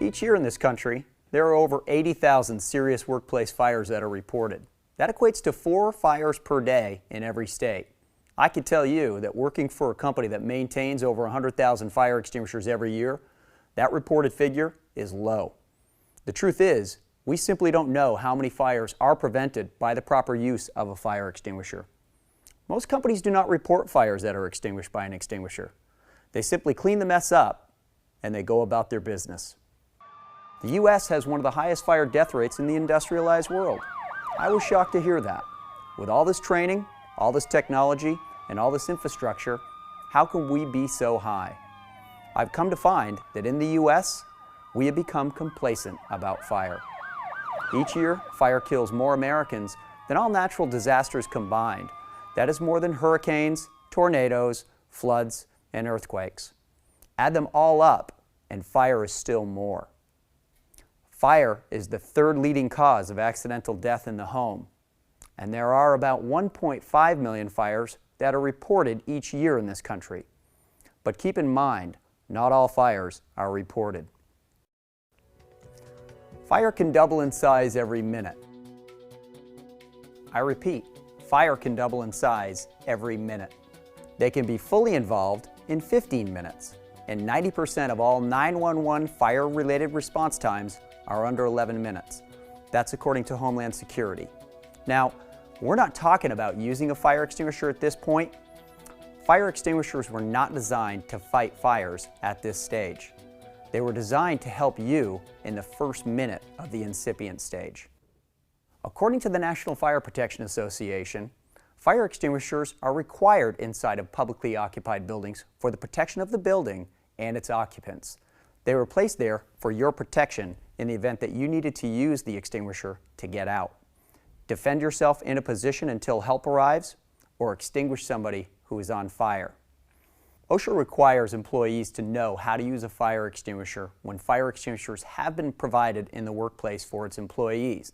Each year in this country, there are over 80,000 serious workplace fires that are reported. That equates to 4 fires per day in every state. I can tell you that working for a company that maintains over 100,000 fire extinguishers every year, that reported figure is low. The truth is, we simply don't know how many fires are prevented by the proper use of a fire extinguisher. Most companies do not report fires that are extinguished by an extinguisher. They simply clean the mess up and they go about their business. The U.S. has one of the highest fire death rates in the industrialized world. I was shocked to hear that. With all this training, all this technology, and all this infrastructure, how can we be so high? I've come to find that in the U.S., we have become complacent about fire. Each year, fire kills more Americans than all natural disasters combined. That is more than hurricanes, tornadoes, floods, and earthquakes. Add them all up, and fire is still more. Fire is the 3rd leading cause of accidental death in the home, and there are about 1.5 million fires that are reported each year in this country. But keep in mind, not all fires are reported. Fire can double in size every minute. I repeat, fire can double in size every minute. They can be fully involved in 15 minutes, and 90% of all 911 fire-related response times are under 11 minutes. That's according to Homeland Security. Now, we're not talking about using a fire extinguisher at this point. Fire extinguishers were not designed to fight fires at this stage. They were designed to help you in the first minute of the incipient stage. According to the National Fire Protection Association, fire extinguishers are required inside of publicly occupied buildings for the protection of the building and its occupants. They were placed there for your protection in the event that you needed to use the extinguisher to get out. Defend yourself in a position until help arrives, or extinguish somebody who is on fire. OSHA requires employees to know how to use a fire extinguisher when fire extinguishers have been provided in the workplace for its employees.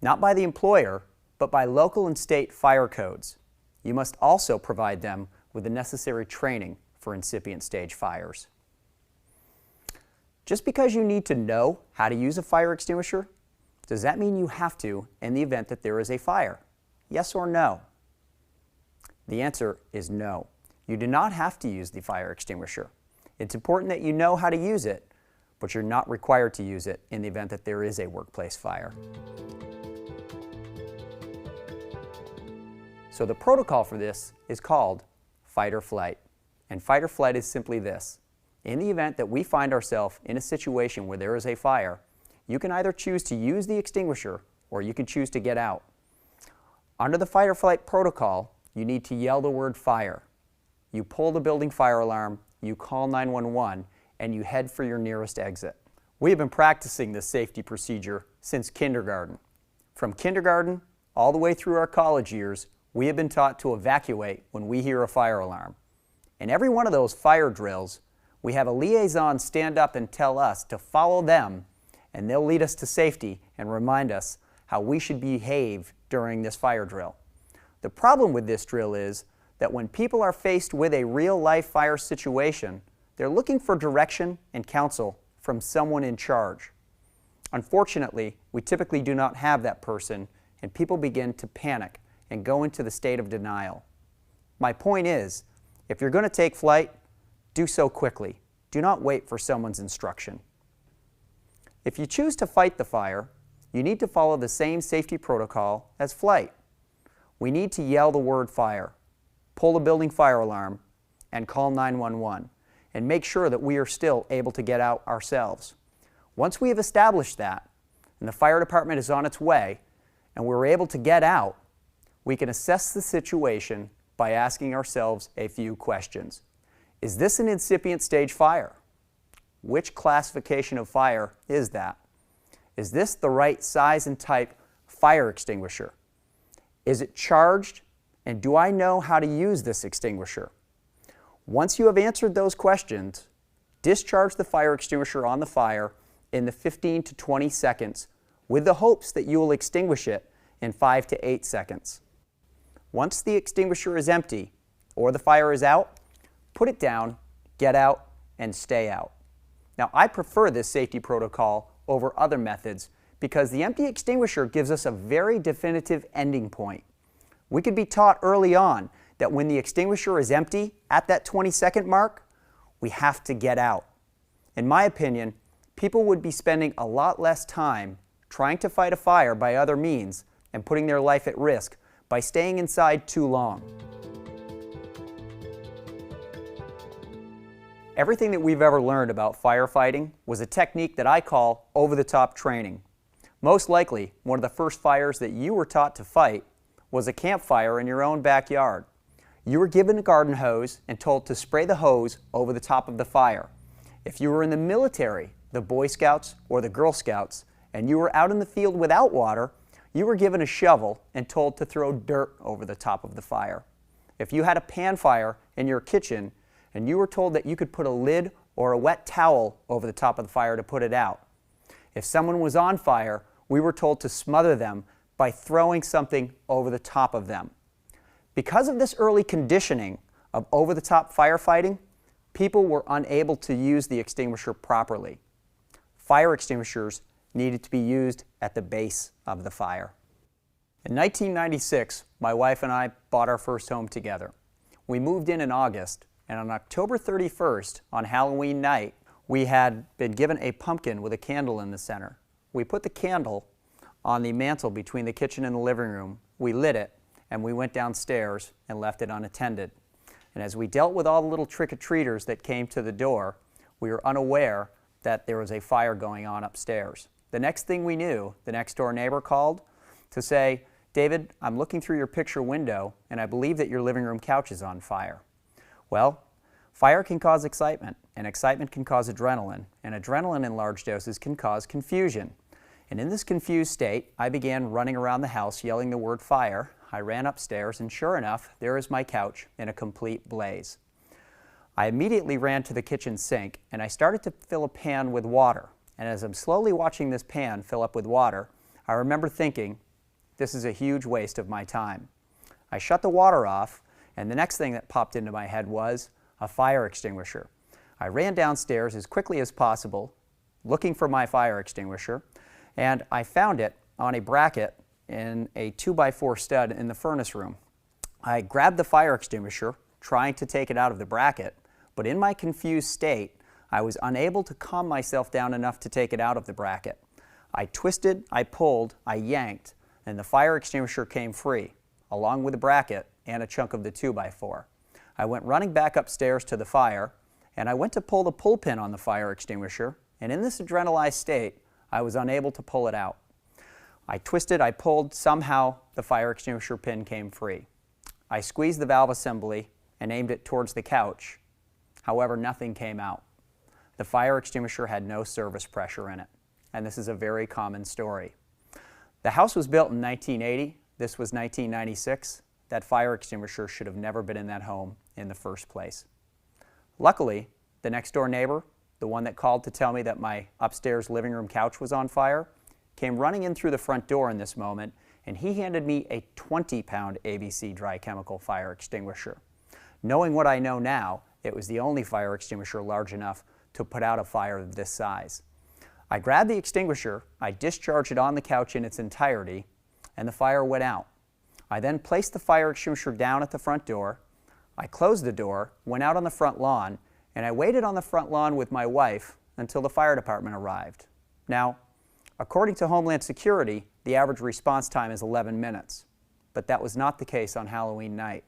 Not by the employer, but by local and state fire codes. You must also provide them with the necessary training for incipient stage fires. Just because you need to know how to use a fire extinguisher, does that mean you have to in the event that there is a fire? Yes or no? The answer is no. You do not have to use the fire extinguisher. It's important that you know how to use it, but you're not required to use it in the event that there is a workplace fire. So the protocol for this is called fight or flight. And fight or flight is simply this. In the event that we find ourselves in a situation where there is a fire, you can either choose to use the extinguisher or you can choose to get out. Under the fight or flight protocol, you need to yell the word fire. You pull the building fire alarm, you call 911, and you head for your nearest exit. We have been practicing this safety procedure since kindergarten. From kindergarten all the way through our college years, we have been taught to evacuate when we hear a fire alarm. In every one of those fire drills, we have a liaison stand up and tell us to follow them, and they'll lead us to safety and remind us how we should behave during this fire drill. The problem with this drill is that when people are faced with a real-life fire situation, they're looking for direction and counsel from someone in charge. Unfortunately, we typically do not have that person, and people begin to panic and go into the state of denial. My point is, if you're going to take flight, do so quickly. Do not wait for someone's instruction. If you choose to fight the fire, you need to follow the same safety protocol as flight. We need to yell the word fire, pull the building fire alarm, and call 911, and make sure that we are still able to get out ourselves. Once we have established that, and the fire department is on its way, and we're able to get out, we can assess the situation by asking ourselves a few questions. Is this an incipient stage fire? Which classification of fire is that? Is this the right size and type fire extinguisher? Is it charged? And do I know how to use this extinguisher? Once you have answered those questions, discharge the fire extinguisher on the fire in the 15 to 20 seconds with the hopes that you will extinguish it in 5 to 8 seconds. Once the extinguisher is empty or the fire is out, put it down, get out, and stay out. Now, I prefer this safety protocol over other methods because the empty extinguisher gives us a very definitive ending point. We could be taught early on that when the extinguisher is empty at that 20-second mark, we have to get out. In my opinion, people would be spending a lot less time trying to fight a fire by other means and putting their life at risk by staying inside too long. Everything that we've ever learned about firefighting was a technique that I call over-the-top training. Most likely, one of the first fires that you were taught to fight was a campfire in your own backyard. You were given a garden hose and told to spray the hose over the top of the fire. If you were in the military, the Boy Scouts or the Girl Scouts, and you were out in the field without water, you were given a shovel and told to throw dirt over the top of the fire. If you had a pan fire in your kitchen and you were told that you could put a lid or a wet towel over the top of the fire to put it out. If someone was on fire, we were told to smother them by throwing something over the top of them. Because of this early conditioning of over-the-top firefighting, people were unable to use the extinguisher properly. Fire extinguishers needed to be used at the base of the fire. In 1996, my wife and I bought our first home together. We moved in August, and on October 31st, on Halloween night, we had been given a pumpkin with a candle in the center. We put the candle on the mantle between the kitchen and the living room. We lit it, and we went downstairs and left it unattended. And as we dealt with all the little trick-or-treaters that came to the door, we were unaware that there was a fire going on upstairs. The next thing we knew, the next-door neighbor called to say, "David, I'm looking through your picture window, and I believe that your living room couch is on fire." Well, fire can cause excitement, and excitement can cause adrenaline, and adrenaline in large doses can cause confusion. And in this confused state, I began running around the house yelling the word fire. I ran upstairs, and sure enough, there is my couch in a complete blaze. I immediately ran to the kitchen sink, and I started to fill a pan with water. And as I'm slowly watching this pan fill up with water, I remember thinking, this is a huge waste of my time. I shut the water off, and the next thing that popped into my head was a fire extinguisher. I ran downstairs as quickly as possible, looking for my fire extinguisher, and I found it on a bracket in a 2x4 stud in the furnace room. I grabbed the fire extinguisher, trying to take it out of the bracket, but in my confused state, I was unable to calm myself down enough to take it out of the bracket. I twisted, I pulled, I yanked, and the fire extinguisher came free, along with the bracket and a chunk of the 2x4. I went running back upstairs to the fire, and I went to pull the pull pin on the fire extinguisher, and in this adrenalized state, I was unable to pull it out. I twisted, I pulled, somehow the fire extinguisher pin came free. I squeezed the valve assembly and aimed it towards the couch. However, nothing came out. The fire extinguisher had no service pressure in it, and this is a very common story. The house was built in 1980. This was 1996. That fire extinguisher should have never been in that home in the first place. Luckily, the next door neighbor, the one that called to tell me that my upstairs living room couch was on fire, came running in through the front door in this moment, and he handed me a 20-pound ABC dry chemical fire extinguisher. Knowing what I know now, it was the only fire extinguisher large enough to put out a fire of this size. I grabbed the extinguisher, I discharged it on the couch in its entirety, and the fire went out. I then placed the fire extinguisher down at the front door. I closed the door, went out on the front lawn, and I waited on the front lawn with my wife until the fire department arrived. Now, according to Homeland Security, the average response time is 11 minutes, but that was not the case on Halloween night.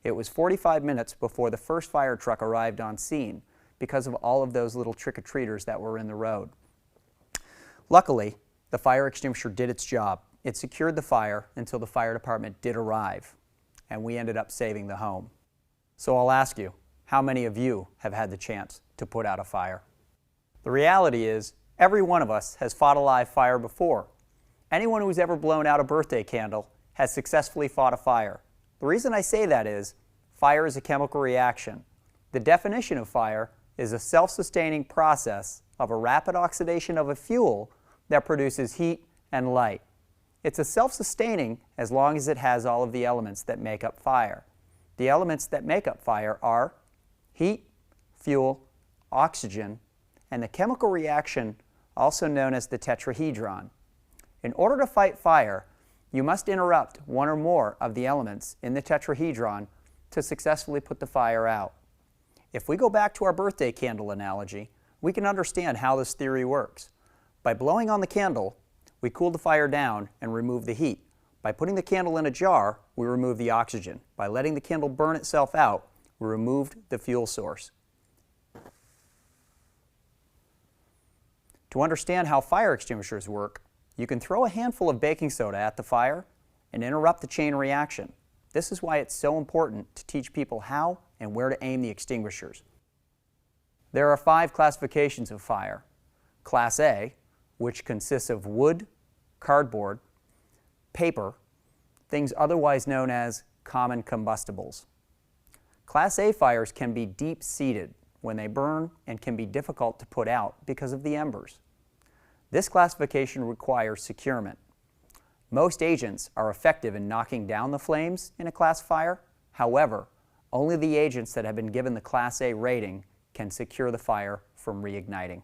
It was 45 minutes before the first fire truck arrived on scene because of all of those little trick-or-treaters that were in the road. Luckily, the fire extinguisher did its job. It secured the fire until the fire department did arrive, and we ended up saving the home. So I'll ask you, how many of you have had the chance to put out a fire? The reality is, every one of us has fought a live fire before. Anyone who's ever blown out a birthday candle has successfully fought a fire. The reason I say that is, fire is a chemical reaction. The definition of fire is a self-sustaining process of a rapid oxidation of a fuel that produces heat and light. It's a self-sustaining as long as it has all of the elements that make up fire. The elements that make up fire are heat, fuel, oxygen, and the chemical reaction also known as the tetrahedron. In order to fight fire, you must interrupt one or more of the elements in the tetrahedron to successfully put the fire out. If we go back to our birthday candle analogy, we can understand how this theory works. By blowing on the candle, we cool the fire down and remove the heat. By putting the candle in a jar, we remove the oxygen. By letting the candle burn itself out, we removed the fuel source. To understand how fire extinguishers work, you can throw a handful of baking soda at the fire and interrupt the chain reaction. This is why it's so important to teach people how and where to aim the extinguishers. There are 5 classifications of fire. Class A, which consists of wood, cardboard, paper, things otherwise known as common combustibles. Class A fires can be deep-seated when they burn and can be difficult to put out because of the embers. This classification requires securement. Most agents are effective in knocking down the flames in a class fire. However, only the agents that have been given the Class A rating can secure the fire from reigniting.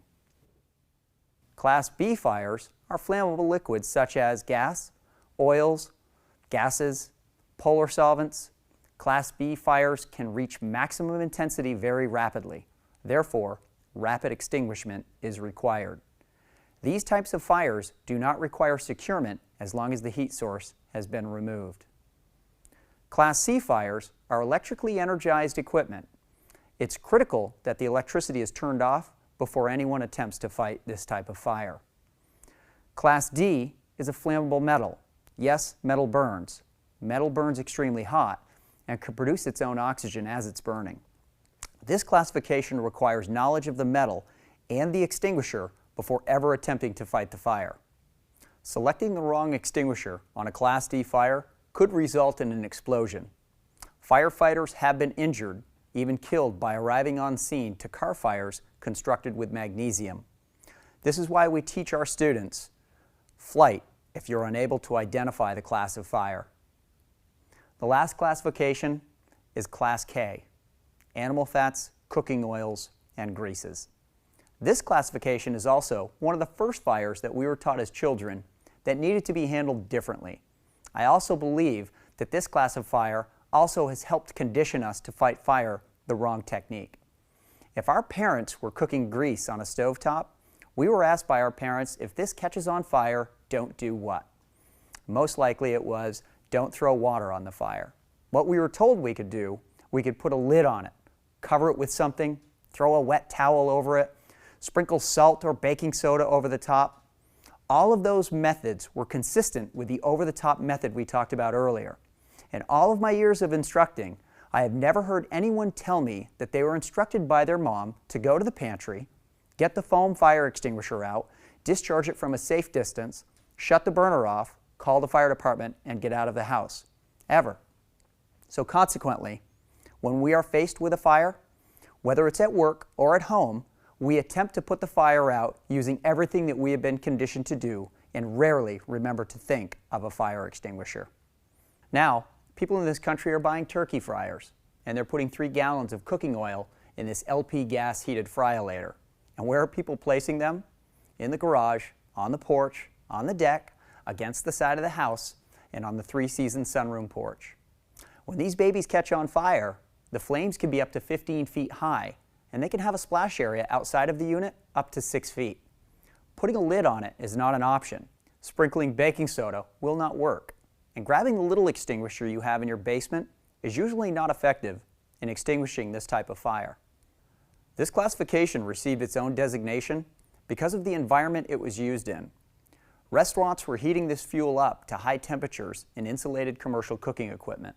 Class B fires are flammable liquids such as gas, oils, gases, polar solvents. Class B fires can reach maximum intensity very rapidly. Therefore, rapid extinguishment is required. These types of fires do not require securement as long as the heat source has been removed. Class C fires are electrically energized equipment. It's critical that the electricity is turned off before anyone attempts to fight this type of fire. Class D is a flammable metal. Yes, metal burns. Metal burns extremely hot and can produce its own oxygen as it's burning. This classification requires knowledge of the metal and the extinguisher before ever attempting to fight the fire. Selecting the wrong extinguisher on a Class D fire could result in an explosion. Firefighters have been injured, even killed by arriving on scene to car fires constructed with magnesium. This is why we teach our students, flight if you're unable to identify the class of fire. The last classification is Class K, animal fats, cooking oils, and greases. This classification is also one of the first fires that we were taught as children that needed to be handled differently. I also believe that this class of fire also has helped condition us to fight fire the wrong technique. If our parents were cooking grease on a stovetop, we were asked by our parents, if this catches on fire, don't do what? Most likely it was, don't throw water on the fire. What we were told we could do, we could put a lid on it, cover it with something, throw a wet towel over it, sprinkle salt or baking soda over the top. All of those methods were consistent with the over-the-top method we talked about earlier. In all of my years of instructing, I have never heard anyone tell me that they were instructed by their mom to go to the pantry, get the foam fire extinguisher out, discharge it from a safe distance, shut the burner off, call the fire department, and get out of the house. Ever. So consequently, when we are faced with a fire, whether it's at work or at home, we attempt to put the fire out using everything that we have been conditioned to do and rarely remember to think of a fire extinguisher. Now, people in this country are buying turkey fryers, and they're putting 3 gallons of cooking oil in this LP gas heated fryolator. And where are people placing them? In the garage, on the porch, on the deck, against the side of the house, and on the 3-season sunroom porch. When these babies catch on fire, the flames can be up to 15 feet high, and they can have a splash area outside of the unit up to 6 feet. Putting a lid on it is not an option. Sprinkling baking soda will not work. And grabbing the little extinguisher you have in your basement is usually not effective in extinguishing this type of fire. This classification received its own designation because of the environment it was used in. Restaurants were heating this fuel up to high temperatures in insulated commercial cooking equipment.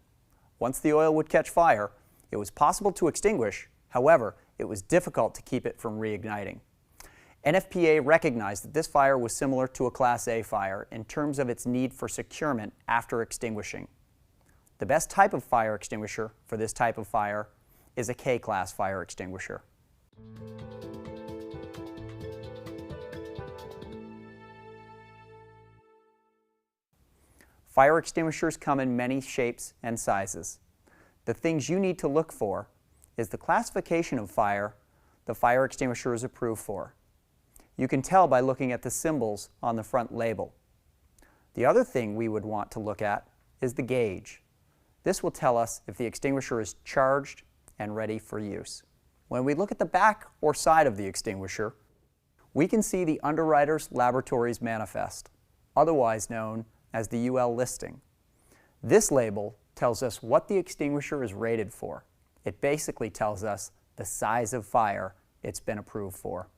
Once the oil would catch fire, it was possible to extinguish. However, it was difficult to keep it from reigniting. NFPA recognized that this fire was similar to a Class A fire in terms of its need for securement after extinguishing. The best type of fire extinguisher for this type of fire is a K-class fire extinguisher. Fire extinguishers come in many shapes and sizes. The things you need to look for is the classification of fire, the fire extinguisher is approved for. You can tell by looking at the symbols on the front label. The other thing we would want to look at is the gauge. This will tell us if the extinguisher is charged and ready for use. When we look at the back or side of the extinguisher, we can see the Underwriters Laboratories Manifest, otherwise known as the UL listing. This label tells us what the extinguisher is rated for. It basically tells us the size of fire it's been approved for.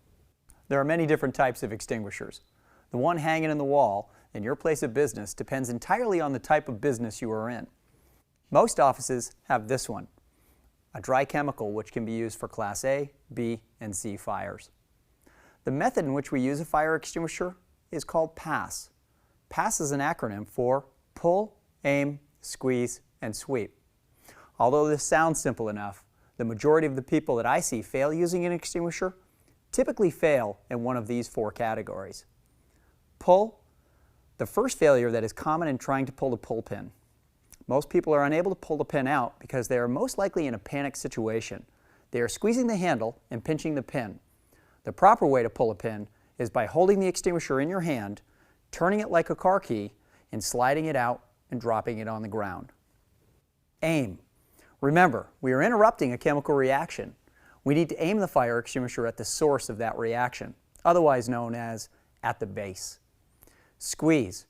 There are many different types of extinguishers. The one hanging in the wall in your place of business depends entirely on the type of business you are in. Most offices have this one, a dry chemical which can be used for Class A, B, and C fires. The method in which we use a fire extinguisher is called PASS. PASS is an acronym for Pull, Aim, Squeeze, and Sweep. Although this sounds simple enough, the majority of the people that I see fail using an extinguisher typically fail in one of these 4 categories. Pull, the first failure that is common in trying to pull the pull pin. Most people are unable to pull the pin out because they are most likely in a panic situation. They are squeezing the handle and pinching the pin. The proper way to pull a pin is by holding the extinguisher in your hand, turning it like a car key, and sliding it out and dropping it on the ground. Aim. Remember, we are interrupting a chemical reaction. We need to aim the fire extinguisher at the source of that reaction, otherwise known as at the base. Squeeze.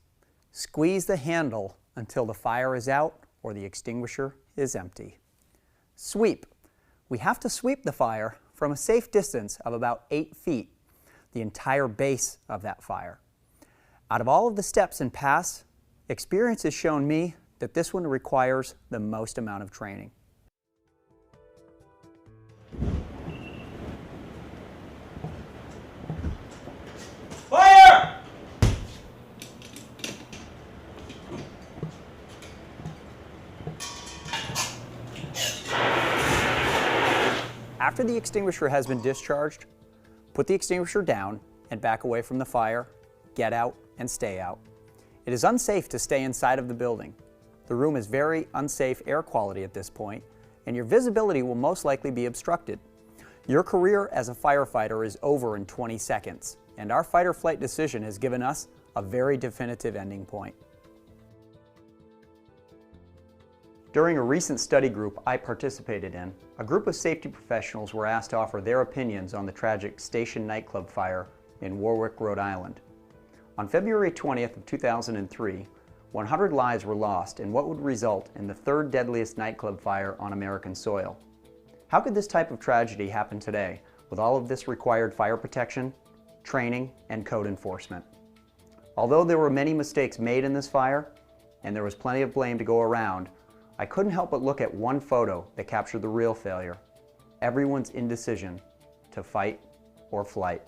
Squeeze the handle until the fire is out or the extinguisher is empty. Sweep. We have to sweep the fire from a safe distance of about 8 feet, the entire base of that fire. Out of all of the steps in PASS, experience has shown me that this one requires the most amount of training. Fire! After the extinguisher has been discharged, put the extinguisher down and back away from the fire, get out, and stay out. It is unsafe to stay inside of the building. The room is very unsafe air quality at this point, and your visibility will most likely be obstructed. Your career as a firefighter is over in 20 seconds, and our fight or flight decision has given us a very definitive ending point. During a recent study group I participated in, a group of safety professionals were asked to offer their opinions on the tragic Station nightclub fire in Warwick, Rhode Island. On February 20th of 2003, 100 lives were lost in what would result in the 3rd deadliest nightclub fire on American soil. How could this type of tragedy happen today with all of this required fire protection, training, and code enforcement? Although there were many mistakes made in this fire, and there was plenty of blame to go around, I couldn't help but look at one photo that captured the real failure: everyone's indecision to fight or flight.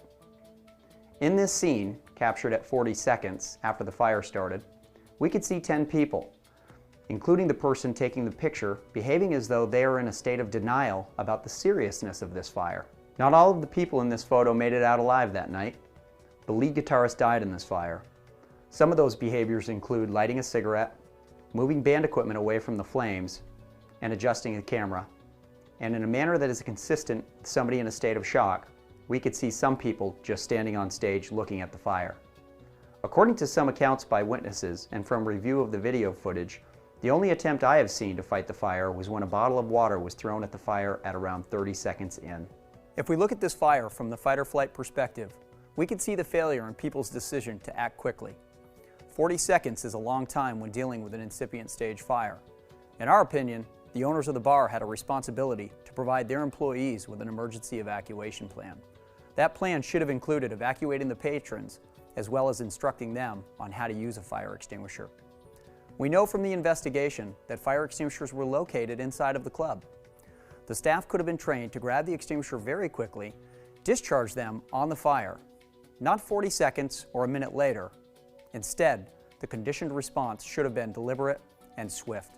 In this scene, captured at 40 seconds after the fire started, we could see 10 people, including the person taking the picture, behaving as though they are in a state of denial about the seriousness of this fire. Not all of the people in this photo made it out alive that night. The lead guitarist died in this fire. Some of those behaviors include lighting a cigarette, moving band equipment away from the flames, and adjusting the camera. And in a manner that is consistent with somebody in a state of shock, we could see some people just standing on stage looking at the fire. According to some accounts by witnesses and from review of the video footage, the only attempt I have seen to fight the fire was when a bottle of water was thrown at the fire at around 30 seconds in. If we look at this fire from the fight or flight perspective, we can see the failure in people's decision to act quickly. 40 seconds is a long time when dealing with an incipient stage fire. In our opinion, the owners of the bar had a responsibility to provide their employees with an emergency evacuation plan. That plan should have included evacuating the patrons, as well as instructing them on how to use a fire extinguisher. We know from the investigation that fire extinguishers were located inside of the club. The staff could have been trained to grab the extinguisher very quickly, discharge them on the fire, not 40 seconds or a minute later. Instead, the conditioned response should have been deliberate and swift.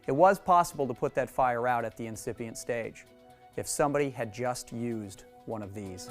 It was possible to put that fire out at the incipient stage if somebody had just used one of these.